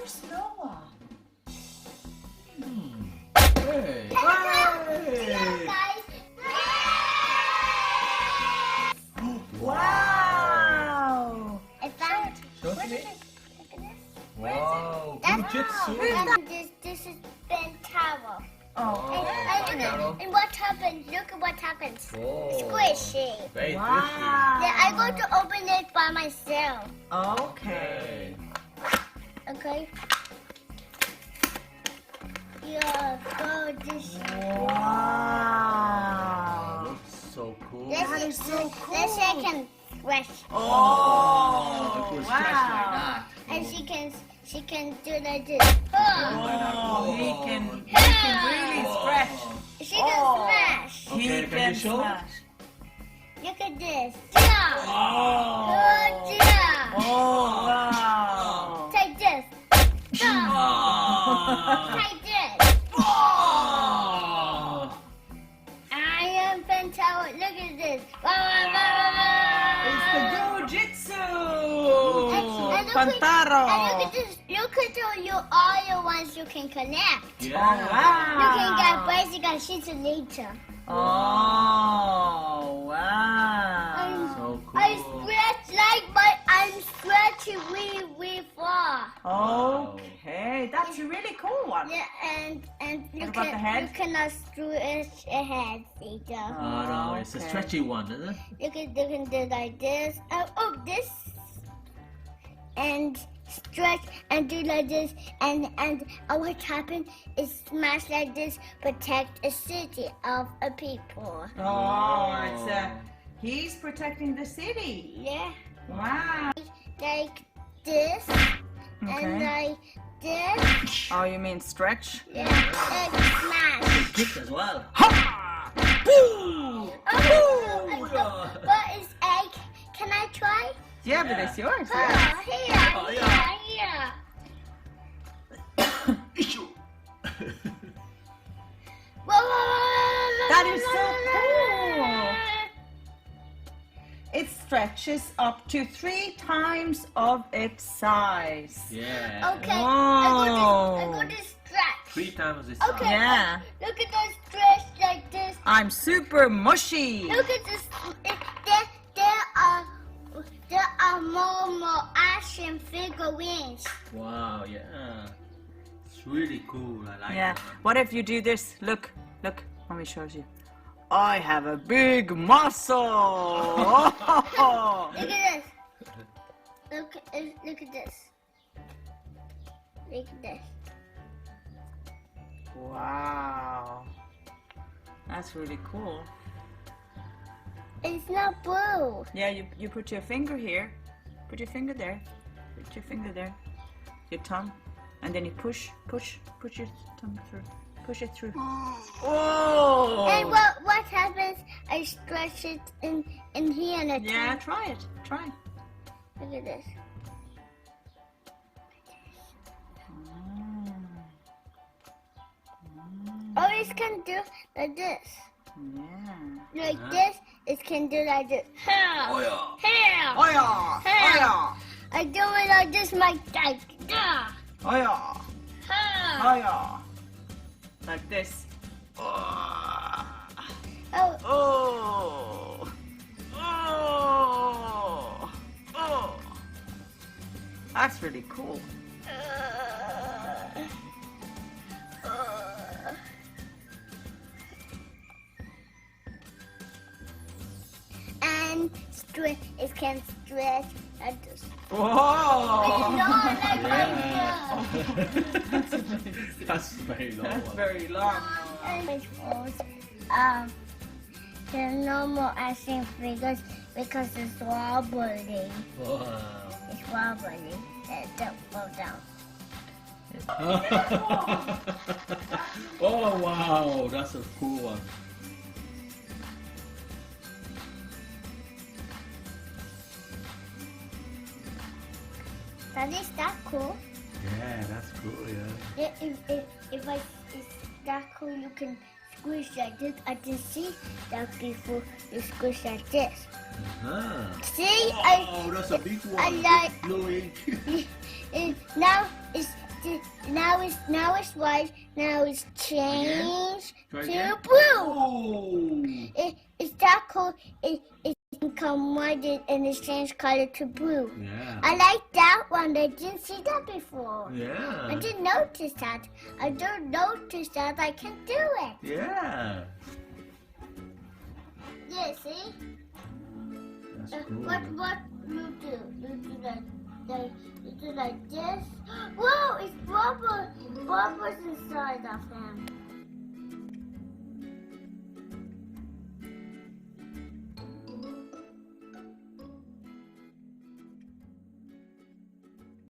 slower. Hey. Guys. Wow. I found. Show What me. is it? Look at this. Wow. That's Jitzu. This is Pantaro. Oh. And what happens? Look at what happens. Oh. Squishy. Very Wow. Then I go to open it by myself. Okay. Okay. Yeah, go this. Wow. Looks so cool. That is so cool. Then she can squish. Oh, it Oh, was just like wow. that. And she can do like this. Oh, he can really stretch. She can Oh. smash. He Okay, can can you show? smash. Look at this. Yeah. Oh. Good job. Oh, wow. Take this. Yeah. Oh. Take this. Oh. I am Pantaro. Look at this. It's the Jitzu. And look Pantaro. And look at this. Look at all your ones you can connect. Oh, wow. You can get basic and Jitzu later. Oh, wow. So cool. I stretch I'm stretching really far. Okay, that's a really cool one. Yeah, and you What about the head? you cannot stretch a head either. Oh, no, it's a Okay. stretchy one, isn't it? You can do like this. This. And stretch and do like this. And what happened is smash like this, protect a city of a people. Oh, he's protecting the city. Yeah. Wow. Like this. And Okay. like this. Oh, you mean stretch? Yeah. And smash. Kick as well. Boo! But it's egg. Can I try? Yeah, but it's yours. Oh, Yeah. here, Oh, yeah. here. Issue. That is so cool. It stretches up to 3 times of its size. Yeah. Okay, I Whoa. go to stretch. 3 times this Okay. size. Yeah. Look at the stretch like this. I'm super mushy. Look at this. There are more action figurines. Wow, yeah. It's really cool. I like Yeah. that. What if you do this? Look. Let me show you. I have a big muscle. Look at this. Look at this. Look at this. Wow. That's really cool. It's not blue. Yeah, you put your finger here. Put your finger there. Put your finger there. Your tongue. And then you push your tongue through. Push it through. Oh! And what happens? I stretch it in here and Yeah, try it. Try. Look at this. Oh, it can do like this. Yeah. Like this, it can do like this. Oh, Here, yeah. here. Oh yeah! Oh yeah! I do it like this, my like that. Oh yeah! Here. Oh yeah! Like this. Oh! Oh, Oh! Oh! Oh! That's really cool. and stretch. It can stretch like this. Whoa! Yeah. That's very long. That's one. very long. There's no more action figures because it's wobbly. Wow. It's wobbly. Don't fall down. Oh wow, that's a cool one. That is that cool. Yeah, that's cool. Yeah. If it's that cool, you can squish like this. I didn't see that before. You squish like this. Uh-huh. See, Oh, that's a big one. I like- Blue ink. now it's now it's white. Now it's changed Try to again. blue. Oh. It's that cool. It become white and it's changed color to blue. Yeah. I like that one. I didn't see that before. Yeah. I didn't notice that. I don't notice that I can do it. Yeah. Yeah, see? That's cool. What you do? You do like this. Whoa! It's bubbles inside of him.